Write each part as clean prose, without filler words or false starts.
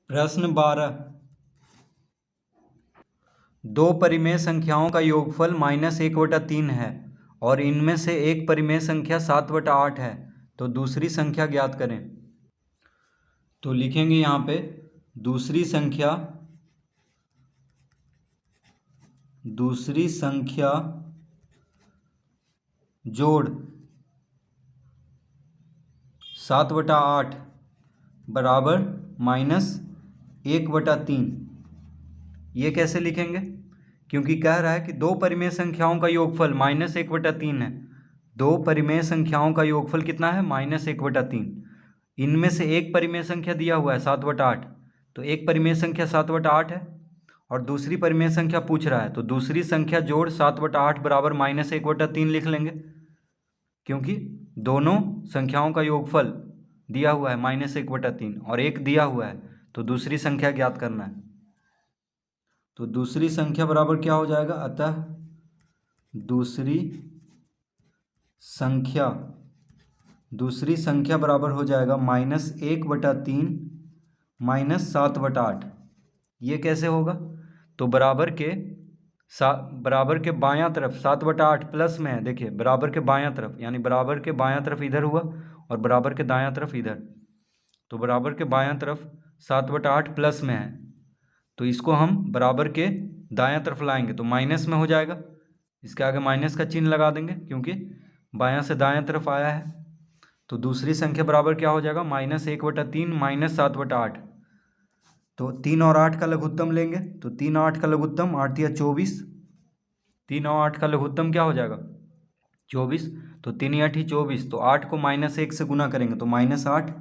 प्रश्न 12। दो परिमेय संख्याओं का योगफल -1/3 है और इनमें से एक परिमेय संख्या 7/8 है, तो दूसरी संख्या ज्ञात करें। तो लिखेंगे यहाँ पे दूसरी संख्या जोड़ 7/8 बराबर -1/3। ये कैसे लिखेंगे? क्योंकि कह रहा है कि दो परिमेय संख्याओं का योगफल -1/3 है। दो परिमेय संख्याओं का योगफल कितना है? -1/3। इनमें से एक परिमेय संख्या दिया हुआ है 7/8, तो एक परिमेय संख्या 7/8 है और दूसरी परिमेय संख्या पूछ रहा है, तो दूसरी संख्या जोड़ 7/8 बराबर -1/3 लिख लेंगे, क्योंकि दोनों संख्याओं का योगफल दिया हुआ है -1/3 और एक दिया हुआ है, तो दूसरी संख्या ज्ञात करना है। तो दूसरी संख्या बराबर क्या हो जाएगा? अतः दूसरी संख्या बराबर हो जाएगा -1/3 -7/8। ये कैसे होगा? तो बराबर के बायां तरफ 7/8 प्लस में है, देखिए बराबर के बायां तरफ, यानी बराबर के बायां तरफ इधर हुआ और बराबर के दायां तरफ इधर, तो बराबर के बायां तरफ 7/8 प्लस में है, तो इसको हम बराबर के दायां तरफ लाएंगे तो माइनस में हो जाएगा। इसके आगे माइनस का चिन्ह लगा देंगे क्योंकि बायां से दायां तरफ आया है। तो दूसरी संख्या बराबर क्या हो जाएगा? -1/3 -7/8। तो 3 और 8 का लघुत्तम लेंगे, तो 3 और 8 का लघुत्तम 8 या 24। 3 और 8 का लघुत्तम क्या हो जाएगा? 24। तो 3 या 8 24, तो 8 को -1 से गुना करेंगे तो -8,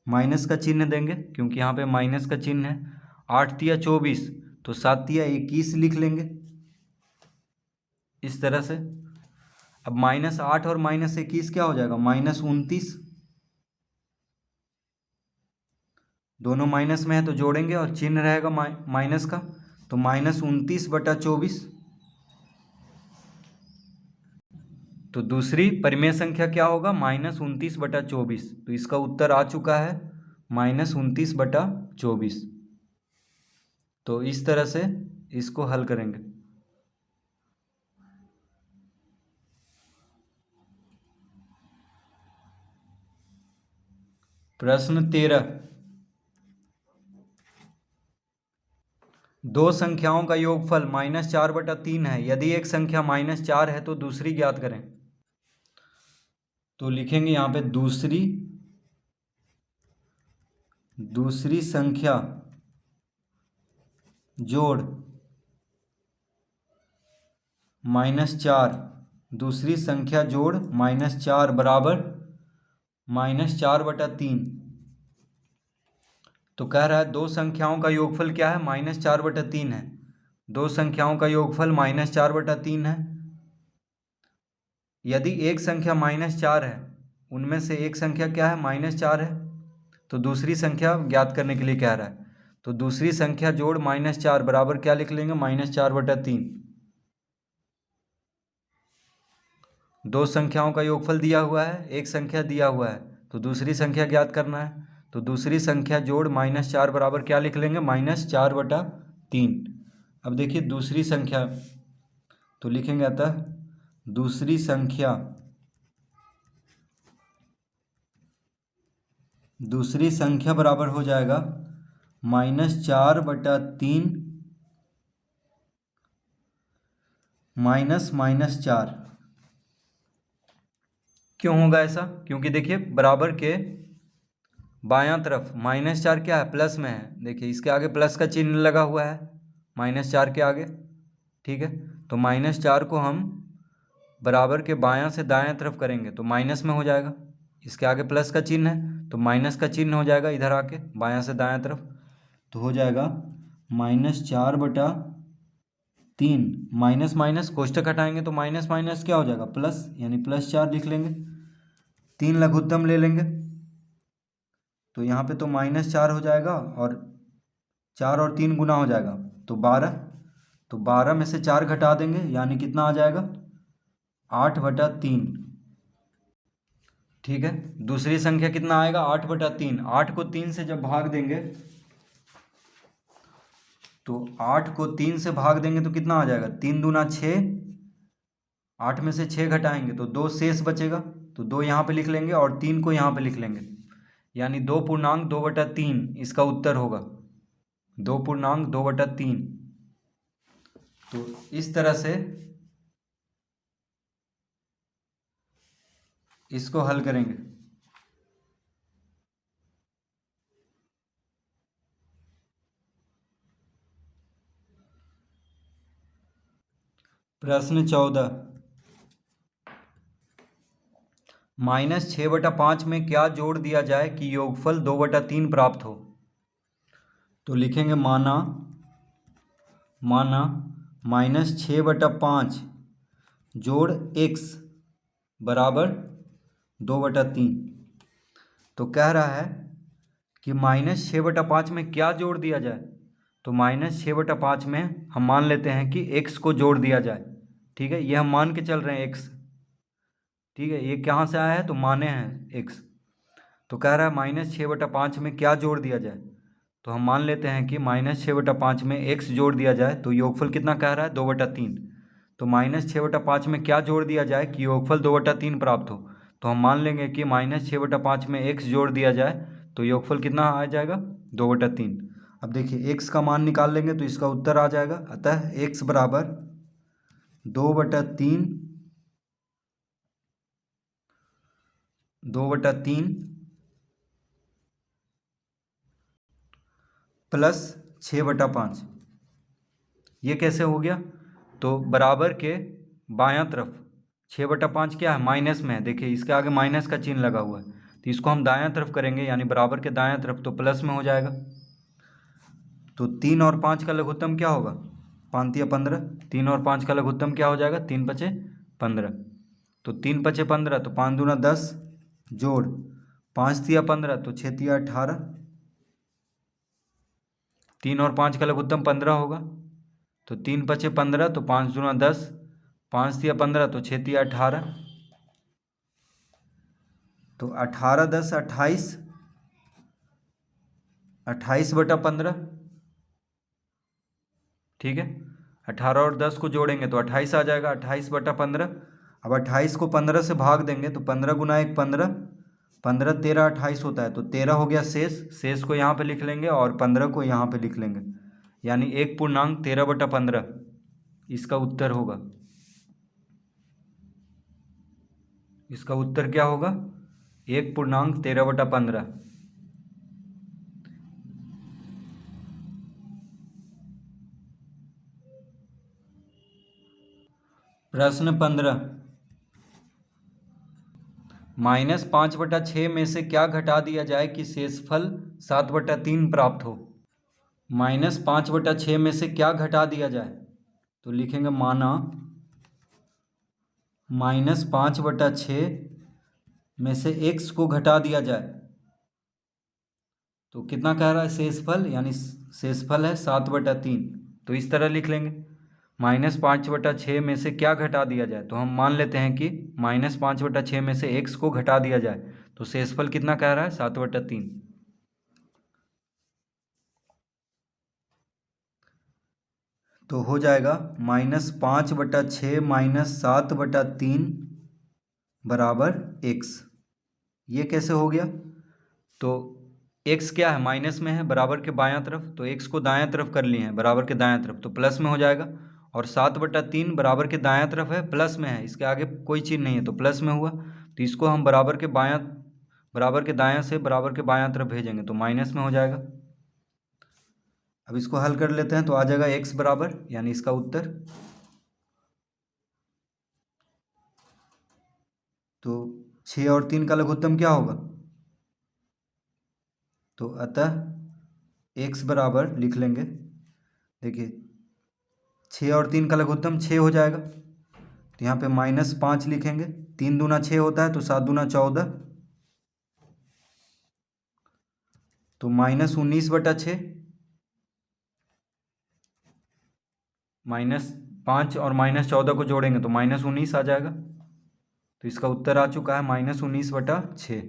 माइनस का चिन्ह देंगे क्योंकि यहाँ पे माइनस का चिन्ह है। 8 या 24, तो 7 या 21 लिख लेंगे इस तरह से। अब -8 और -21 क्या हो जाएगा? -29। दोनों माइनस में है तो जोड़ेंगे और चिन्ह रहेगा माइनस का, तो -29/24। तो दूसरी परिमेय संख्या क्या होगा? -29/24। तो इसका उत्तर आ चुका है -29/24। तो इस तरह से इसको हल करेंगे। प्रश्न 13। दो संख्याओं का योगफल -4/3 है। यदि एक संख्या -4 है तो दूसरी ज्ञात करें। तो लिखेंगे यहाँ पे दूसरी संख्या जोड़ -4, दूसरी संख्या जोड़ -4 बराबर -4/3। तो कह रहा है दो संख्याओं का योगफल क्या है? -4/3 है। दो संख्याओं का योगफल -4/3 है। यदि एक संख्या -4 है, उनमें से एक संख्या क्या है? -4 है, तो दूसरी संख्या ज्ञात करने के लिए कह रहा है। तो दूसरी संख्या जोड़ -4 बराबर क्या लिख लेंगे? -4/3। दो संख्याओं का योगफल दिया हुआ है, एक संख्या दिया हुआ है, तो दूसरी संख्या ज्ञात करना है। तो दूसरी संख्या जोड़ -4 बराबर क्या लिख लेंगे? -4/3। अब देखिए दूसरी संख्या, तो लिखेंगे अतः दूसरी संख्या बराबर हो जाएगा -4/3 -4। क्यों होगा ऐसा? क्योंकि देखिए बराबर के बायां तरफ -4 क्या है? प्लस में है, देखिए इसके आगे प्लस का चिन्ह लगा हुआ है -4 के आगे, ठीक है। तो -4 को हम बराबर के बायां से दायां तरफ करेंगे तो माइनस में हो जाएगा। इसके आगे प्लस का चिन्ह है तो माइनस का चिन्ह हो जाएगा इधर आके बायां से दायां तरफ, तो हो जाएगा -4/3। माइनस माइनस कोष्ठक हटाएंगे तो माइनस माइनस क्या हो जाएगा? प्लस, यानी +4 लिख लेंगे। 3 लघुत्तम ले लेंगे तो यहाँ पे तो -4 हो जाएगा और 4 और 3 गुना हो जाएगा तो 12। तो 12 में से 4 घटा देंगे यानी कितना आ जाएगा? 8/3। ठीक है, दूसरी संख्या कितना आएगा? 8/3। 8 को 3 से जब भाग देंगे तो 8 को 3 से भाग देंगे तो कितना आ जाएगा, 3 दूना 6, 8 में से 6 घटाएंगे तो 2 शेष बचेगा, तो 2 यहाँ पे लिख लेंगे और 3 को यहाँ पे लिख लेंगे, यानी 2.2/3 इसका उत्तर होगा, 2.2/3। तो इस तरह से इसको हल करेंगे। प्रश्न 14, -6/5 में क्या जोड़ दिया जाए कि योगफल 2/3 प्राप्त हो। तो लिखेंगे माना -6/5 जोड़ x बराबर 2/3। तो कह रहा है कि -6/5 में क्या जोड़ दिया जाए, तो -6/5 में हम मान लेते हैं कि x को जोड़ दिया जाए, ठीक है, ये हम मान के चल रहे हैं x, ठीक है, ये कहाँ से आया है, तो माने हैं x। तो कह रहा है -6/5 में क्या जोड़ दिया जाए, तो हम मान लेते हैं कि -6/5 में x जोड़ दिया जाए तो योगफल कितना कह रहा है, 2/3। तो -6/5 में क्या जोड़ दिया जाए कि योगफल 2/3 प्राप्त हो, तो हम मान लेंगे कि -6/5 में x जोड़ दिया जाए तो योगफल कितना आ जाएगा, 2/3। अब देखिए x का मान निकाल लेंगे तो इसका उत्तर आ जाएगा, अतः x बराबर 2/3 प्लस 6/5। ये कैसे हो गया, तो बराबर के बायां तरफ 6/5 क्या है, माइनस में है, देखिए इसके आगे माइनस का चिन्ह लगा हुआ है, तो इसको हम दायां तरफ करेंगे, यानी बराबर के दायां तरफ, तो प्लस में हो जाएगा। तो 3 और 5 का लघुत्तम क्या होगा, 5 या 15, 3 और 5 का लघुत्तम क्या हो जाएगा, 3 पचे 15। तो 3 पचे 15, तो 5 दूना 10 जोड़ 5 तिया 15, तो 6 तिया 18, 3 और 5 का लघुत्तम 15 होगा, तो 3 पचे 15, तो 5 दूना 10, 5 तिया 15, तो 6 तिया 18, तो 18 10 28, 28/15, ठीक है, 18 और 10 को जोड़ेंगे तो 28 आ जाएगा, 28/15। अब 28 को 15 से भाग देंगे तो 15 गुना 1 15, 15 13 28 होता है, तो 13 हो गया शेष को यहाँ पे लिख लेंगे और 15 को यहाँ पे लिख लेंगे, यानी 1.13/15 इसका उत्तर होगा। इसका उत्तर क्या होगा, 1.13/15। प्रश्न 15, -5/6 में से क्या घटा दिया जाए कि शेषफल 7/3 प्राप्त हो। -5/6 में से क्या घटा दिया जाए, तो लिखेंगे माना -5/6 में से x को घटा दिया जाए, तो कितना कह रहा है, शेषफल, यानी शेषफल है 7/3। तो इस तरह लिख लेंगे, -5/6 में से क्या घटा दिया जाए, तो हम मान लेते हैं कि -5/6 में से x को घटा दिया जाए, तो शेषफल कितना कह रहा है, 7/3। तो हो जाएगा -5/6 -7/3 बराबर x। ये कैसे हो गया, तो x क्या है, माइनस में है, बराबर के बायां तरफ, तो x को दायां तरफ कर लिए हैं, बराबर के दायां तरफ, तो प्लस में हो जाएगा, और 7/3 बराबर के दायां तरफ है, प्लस में है, इसके आगे कोई चिन्ह नहीं है तो प्लस में हुआ, तो इसको हम बराबर के दायां से बराबर के बायां तरफ भेजेंगे तो माइनस में हो जाएगा। अब इसको हल कर लेते हैं तो आ जाएगा x बराबर, यानी इसका उत्तर, तो 6 और 3 का लघुत्तम क्या होगा, तो अतः x बराबर लिख लेंगे, देखिए 6 और 3 का लघुत्तम 6 हो जाएगा, तो यहाँ पे -5 लिखेंगे, 3 दूना 6 होता है, तो 7 दूना 14, तो -19/6, -5 और -14 को जोड़ेंगे तो -19 आ जाएगा, तो इसका उत्तर आ चुका है -19/6।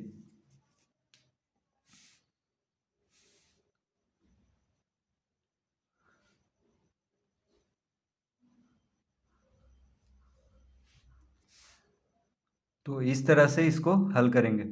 तो इस तरह से इसको हल करेंगे।